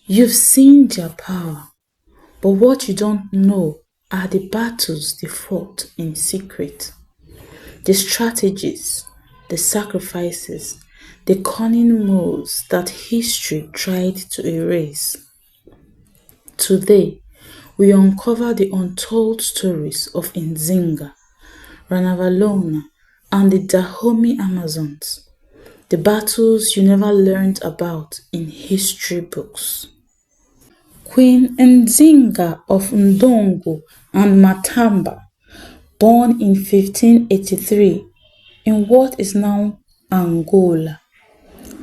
You've seen their power, but what you don't know are the battles they fought in secret, the strategies, the sacrifices, the cunning moves that history tried to erase. Today, we uncover the untold stories of Nzinga, Ranavalona, and the Dahomey Amazons, the battles you never learned about in history books. Queen Nzinga of Ndongo and Matamba, born in 1583 in what is now Angola,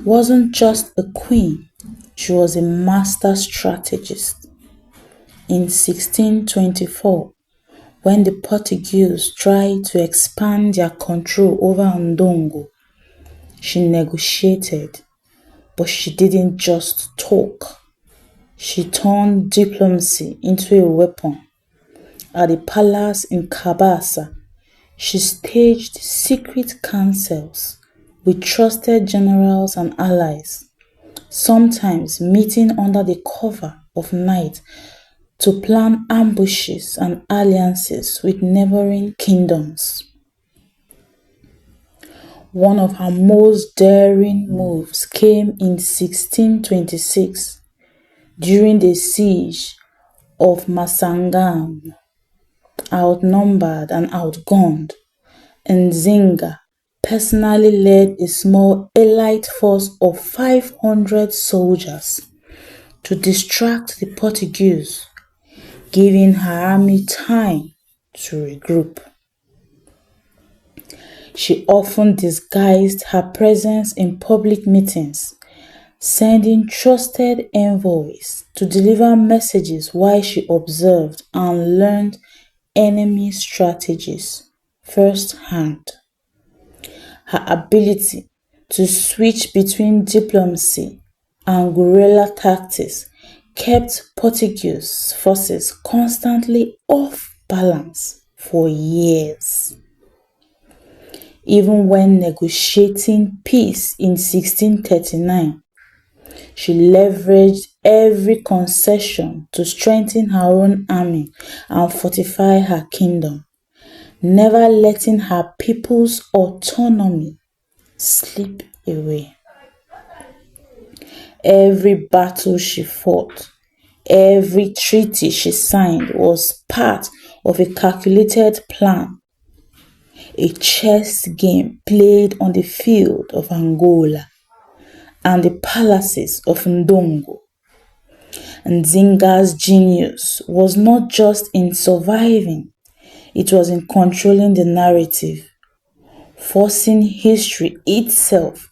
wasn't just a queen, she was a master strategist. In 1624, when the Portuguese tried to expand their control over Ndongo, she negotiated, but she didn't just talk. She turned diplomacy into a weapon. At the palace in Kabasa, she staged secret councils with trusted generals and allies, sometimes meeting under the cover of night to plan ambushes and alliances with neighboring kingdoms. One of her most daring moves came in 1626 during the siege of Masangam. Outnumbered and outgunned, Nzinga personally led a small elite force of 500 soldiers to distract the Portuguese, giving her army time to regroup. She often disguised her presence in public meetings, sending trusted envoys to deliver messages while she observed and learned enemy strategies firsthand. Her ability to switch between diplomacy and guerrilla tactics kept Portuguese forces constantly off balance for years. Even when negotiating peace in 1639, she leveraged every concession to strengthen her own army and fortify her kingdom, never letting her people's autonomy slip away. Every battle she fought, every treaty she signed was part of a calculated plan, a chess game played on the field of Angola and the palaces of Ndongo. Nzinga's genius was not just in surviving, it was in controlling the narrative, forcing history itself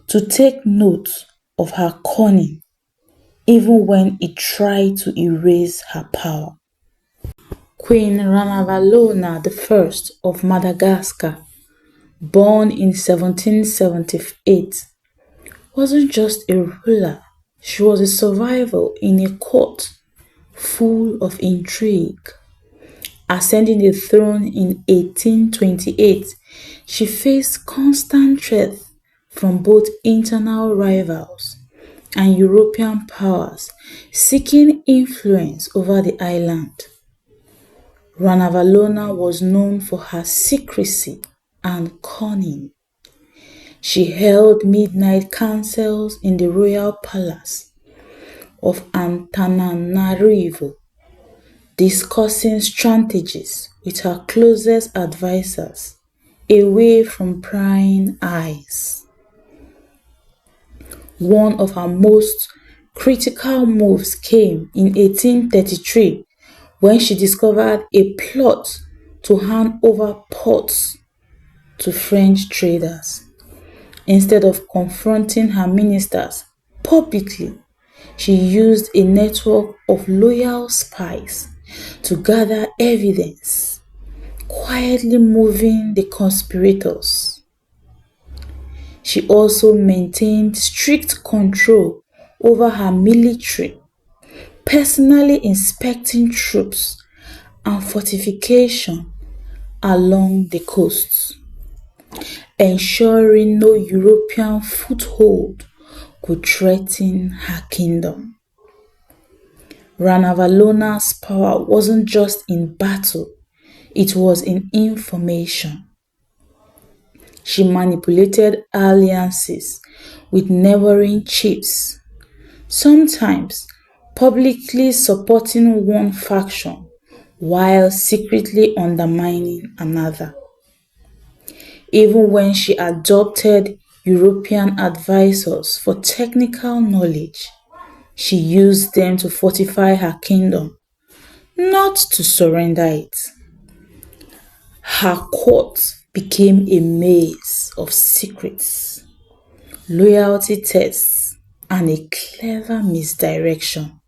to take note of her cunning, even when it tried to erase her power. Queen Ranavalona I of Madagascar, born in 1778, wasn't just a ruler, she was a survivor in a court full of intrigue. Ascending the throne in 1828, she faced constant threat from both internal rivals and European powers seeking influence over the island. Ranavalona was known for her secrecy and cunning. She held midnight councils in the royal palace of Antananarivo, discussing strategies with her closest advisors, away from prying eyes. One of her most critical moves came in 1833 when she discovered a plot to hand over ports to French traders. Instead of confronting her ministers publicly, she used a network of loyal spies to gather evidence, quietly moving the conspirators. She also maintained strict control over her military, personally inspecting troops and fortification along the coasts, ensuring no European foothold could threaten her kingdom. Ranavalona's power wasn't just in battle, it was in information. She manipulated alliances with neighboring chiefs, sometimes publicly supporting one faction while secretly undermining another. Even when she adopted European advisors for technical knowledge, she used them to fortify her kingdom, not to surrender it. Her court became a maze of secrets, loyalty tests, and a clever misdirection.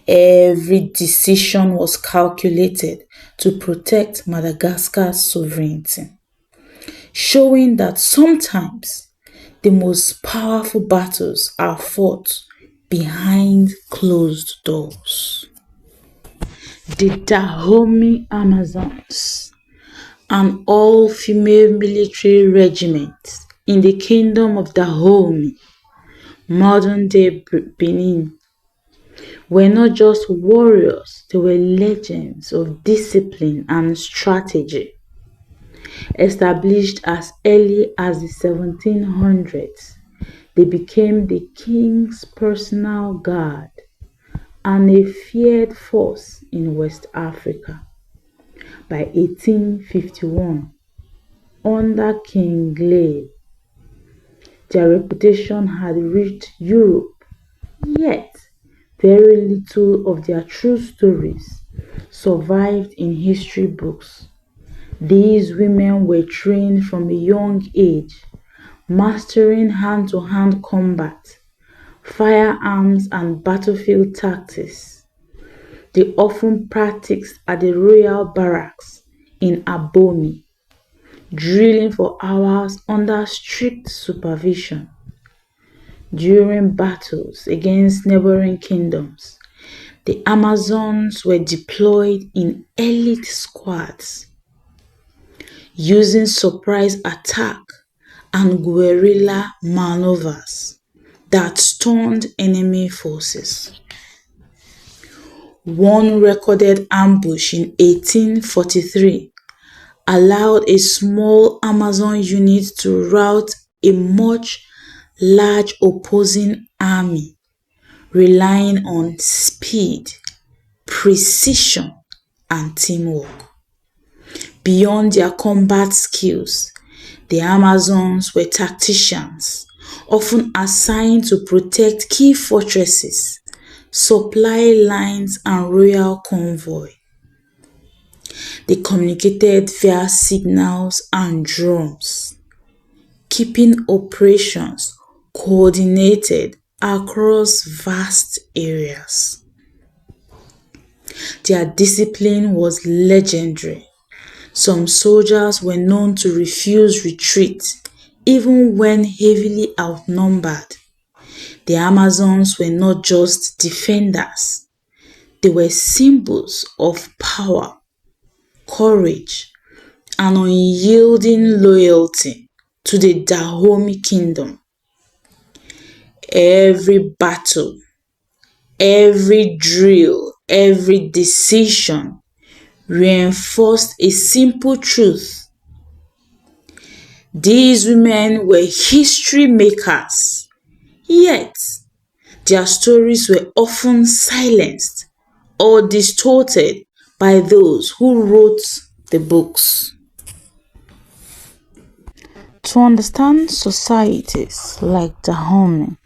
Every decision was calculated to protect Madagascar's sovereignty, showing that sometimes the most powerful battles are fought behind closed doors. The Dahomey Amazons, an all-female military regiment in the kingdom of Dahomey, modern-day Benin, were not just warriors, they were legends of discipline and strategy. Established as early as the 1700s, they became the king's personal guard and a feared force in West Africa. By 1851, under King Lear, their reputation had reached Europe, yet very little of their true stories survived in history books. These women were trained from a young age, mastering hand-to-hand combat, firearms, and battlefield tactics. They often practiced at the royal barracks in Abomey, drilling for hours under strict supervision. During battles against neighboring kingdoms, the Amazons were deployed in elite squads, using surprise attack and guerrilla maneuvers that stunned enemy forces. One recorded ambush in 1843 allowed a small Amazon unit to rout a much large opposing army, relying on speed, precision, and teamwork. Beyond their combat skills, the Amazons were tacticians, often assigned to protect key fortresses, supply lines, and royal convoy. They communicated via signals and drums, keeping operations coordinated across vast areas. Their discipline was legendary. Some soldiers were known to refuse retreat even when heavily outnumbered. The Amazons were not just defenders, they were symbols of power, courage, and unyielding loyalty to the Dahomey kingdom. Every battle, every drill, every decision reinforced a simple truth. These women were history makers, yet their stories were often silenced or distorted by those who wrote the books. To understand societies like Dahomey,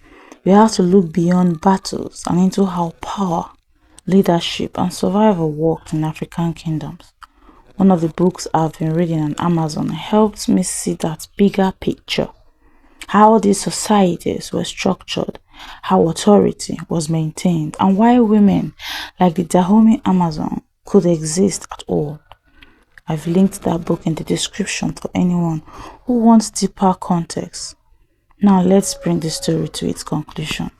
we have to look beyond battles and into how power, leadership, and survival worked in African kingdoms. One of the books I've been reading on Amazon helped me see that bigger picture. How these societies were structured, how authority was maintained, and why women like the Dahomey Amazon could exist at all. I've linked that book in the description for anyone who wants deeper context. Now let's bring the story to its conclusion.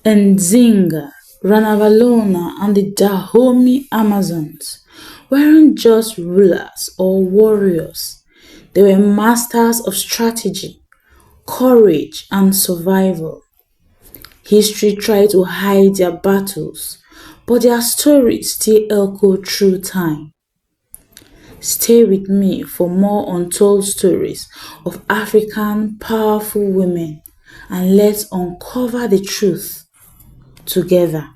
Nzinga, Ranavalona, and the Dahomey Amazons weren't just rulers or warriors. They were masters of strategy, courage, and survival. History tried to hide their battles, but their stories still echo through time. Stay with me for more untold stories of African powerful women, and let's uncover the truth together.